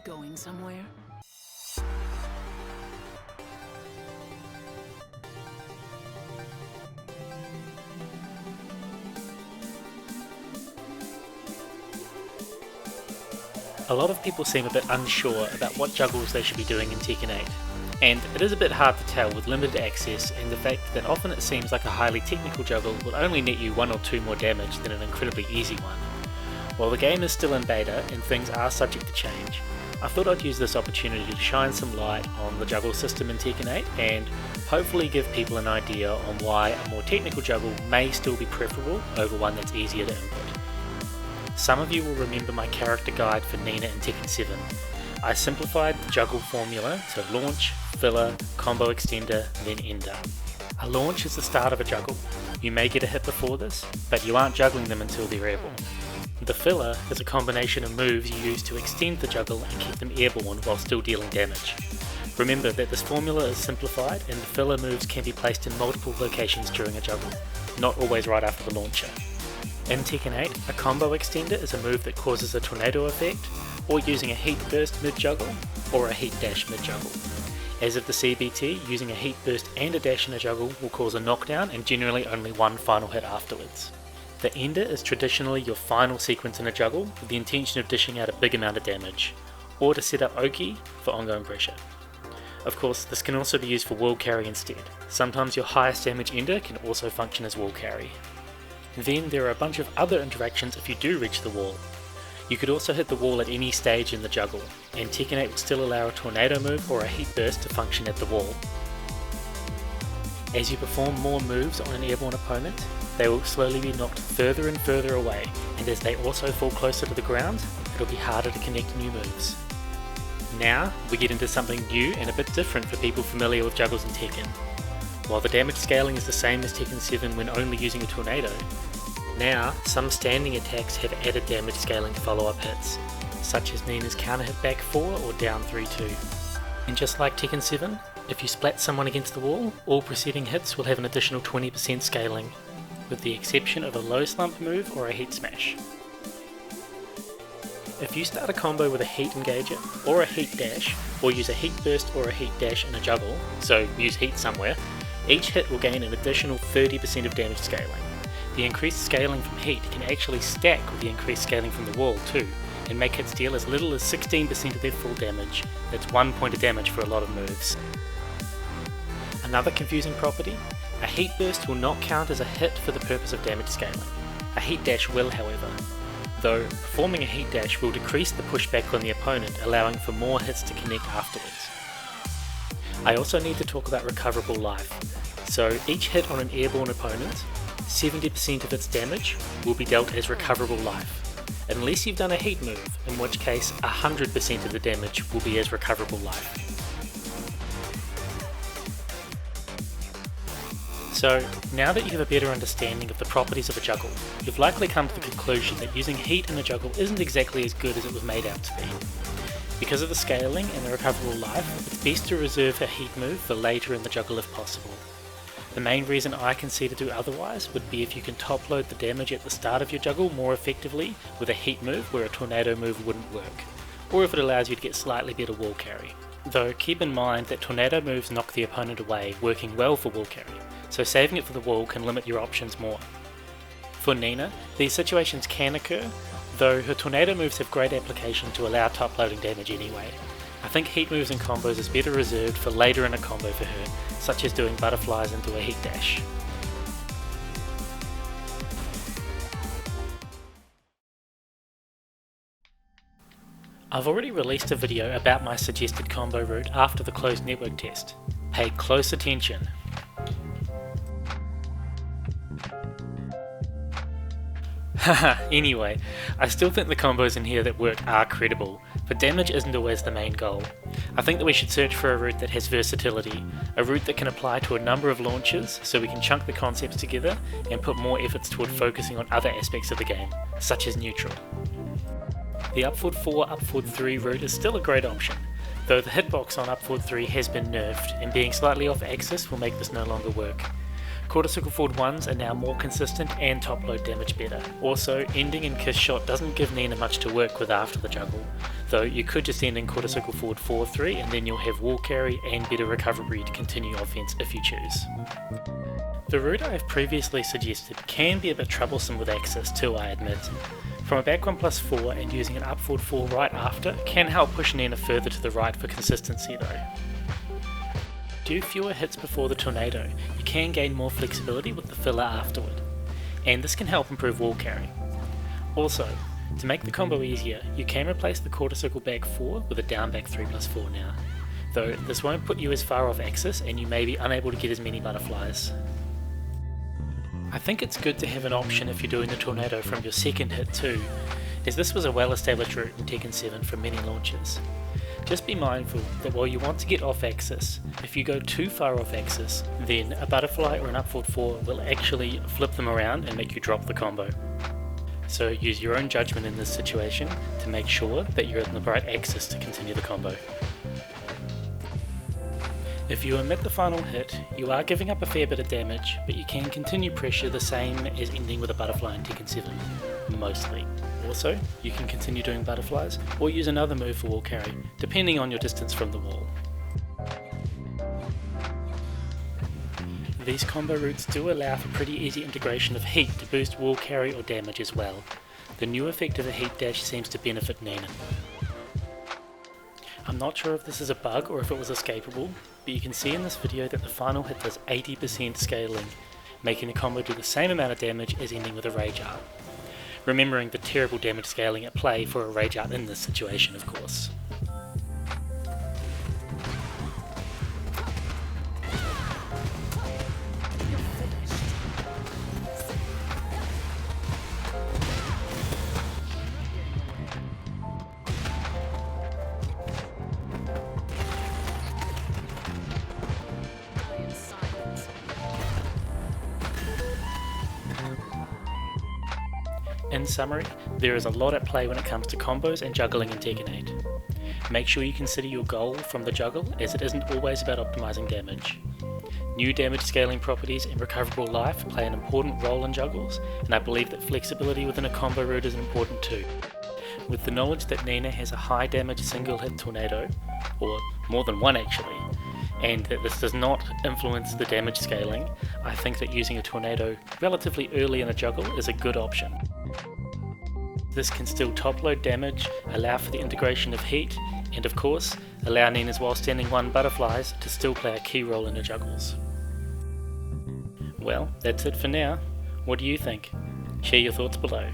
Going somewhere? A lot of people seem a bit unsure about what juggles they should be doing in Tekken 8, and it is a bit hard to tell with limited access and the fact that often it seems like a highly technical juggle will only net you 1 or 2 more damage than an incredibly easy one. While the game is still in beta and things are subject to change, I thought I'd use this opportunity to shine some light on the juggle system in Tekken 8 and hopefully give people an idea on why a more technical juggle may still be preferable over one that's easier to input. Some of you will remember my character guide for Nina in Tekken 7. I simplified the juggle formula to launch, filler, combo extender, then ender. A launch is the start of a juggle. You may get a hit before this, but you aren't juggling them until they're airborne. The filler is a combination of moves you use to extend the juggle and keep them airborne while still dealing damage. Remember that this formula is simplified and the filler moves can be placed in multiple locations during a juggle, not always right after the launcher. In Tekken 8, a combo extender is a move that causes a tornado effect, or using a heat burst mid-juggle, or a heat dash mid-juggle. As of the CBT, using a heat burst and a dash in a juggle will cause a knockdown and generally only one final hit afterwards. The ender is traditionally your final sequence in a juggle with the intention of dishing out a big amount of damage, or to set up Oki for ongoing pressure. Of course, this can also be used for wall carry instead. Sometimes your highest damage ender can also function as wall carry. Then there are a bunch of other interactions if you do reach the wall. You could also hit the wall at any stage in the juggle, and Tekken 8 would still allow a tornado move or a heat burst to function at the wall. As you perform more moves on an airborne opponent, they will slowly be knocked further and further away, and as they also fall closer to the ground, it'll be harder to connect new moves. Now, we get into something new and a bit different for people familiar with juggles in Tekken. While the damage scaling is the same as Tekken 7 when only using a tornado, now some standing attacks have added damage scaling follow-up hits, such as Nina's counter hit back 4 or down 3-2. And just like Tekken 7, if you splat someone against the wall, all preceding hits will have an additional 20% scaling, with the exception of a low slump move or a heat smash. If you start a combo with a heat engager or a heat dash, or use a heat burst or a heat dash in a juggle, so use heat somewhere, each hit will gain an additional 30% of damage scaling. The increased scaling from heat can actually stack with the increased scaling from the wall too, and make hits deal as little as 16% of their full damage. That's 1 point of damage for a lot of moves. Another confusing property, a heat burst will not count as a hit for the purpose of damage scaling. A heat dash will, however, though performing a heat dash will decrease the pushback on the opponent, allowing for more hits to connect afterwards. I also need to talk about recoverable life. So each hit on an airborne opponent, 70% of its damage will be dealt as recoverable life, unless you've done a heat move, in which case 100% of the damage will be as recoverable life. So, now that you have a better understanding of the properties of a juggle, you've likely come to the conclusion that using heat in a juggle isn't exactly as good as it was made out to be. Because of the scaling and the recoverable life, it's best to reserve a heat move for later in the juggle if possible. The main reason I can see to do otherwise would be if you can top load the damage at the start of your juggle more effectively with a heat move where a tornado move wouldn't work, or if it allows you to get slightly better wall carry. Though keep in mind that tornado moves knock the opponent away, working well for wall carry, so saving it for the wall can limit your options more. For Nina, these situations can occur, though her tornado moves have great application to allow top loading damage anyway. I think heat moves and combos is better reserved for later in a combo for her, such as doing butterflies into a heat dash. I've already released a video about my suggested combo route after the closed network test. Pay close attention. Haha, anyway, I still think the combos in here that work are credible, but damage isn't always the main goal. I think that we should search for a route that has versatility, a route that can apply to a number of launches so we can chunk the concepts together and put more efforts toward focusing on other aspects of the game, such as neutral. The up forward 4, up forward 3 route is still a great option, though the hitbox on up forward 3 has been nerfed and being slightly off axis will make this no longer work. Quarter circle forward 1s are now more consistent and top load damage better. Also, ending in kiss shot doesn't give Nina much to work with after the juggle, though you could just end in quarter circle forward 4-3 and then you'll have wall carry and better recovery to continue offense if you choose. The route I have previously suggested can be a bit troublesome with access too, I admit. From a back 1+4 and using an up forward 4 right after can help push Nina further to the right for consistency though. Do fewer hits before the tornado, you can gain more flexibility with the filler afterward, and this can help improve wall carry. Also, to make the combo easier, you can replace the quarter circle back 4 with a down back 3+4 now, though this won't put you as far off axis and you may be unable to get as many butterflies. I think it's good to have an option if you're doing the tornado from your second hit too, as this was a well established route in Tekken 7 for many launches. Just be mindful that while you want to get off axis, if you go too far off axis, then a butterfly or an up forward 4 will actually flip them around and make you drop the combo. So use your own judgment in this situation to make sure that you're in the right axis to continue the combo. If you omit the final hit, you are giving up a fair bit of damage, but you can continue pressure the same as ending with a butterfly in Tekken 7, mostly. Also, you can continue doing butterflies, or use another move for wall carry, depending on your distance from the wall. These combo routes do allow for pretty easy integration of heat to boost wall carry or damage as well. The new effect of a heat dash seems to benefit Nina. I'm not sure if this is a bug or if it was escapable, but you can see in this video that the final hit does 80% scaling, making the combo do the same amount of damage as ending with a rage art. Remembering the terrible damage scaling at play for a rage art in this situation, of course. In summary, there is a lot at play when it comes to combos and juggling in Tekken 8. Make sure you consider your goal from the juggle, as it isn't always about optimizing damage. New damage scaling properties and recoverable life play an important role in juggles, and I believe that flexibility within a combo route is important too. With the knowledge that Nina has a high damage single hit tornado, or more than one actually, and that this does not influence the damage scaling, I think that using a tornado relatively early in a juggle is a good option. This can still top load damage, allow for the integration of heat, and of course, allow Nina's while standing 1 butterflies to still play a key role in her juggles. Well, that's it for now. What do you think? Share your thoughts below.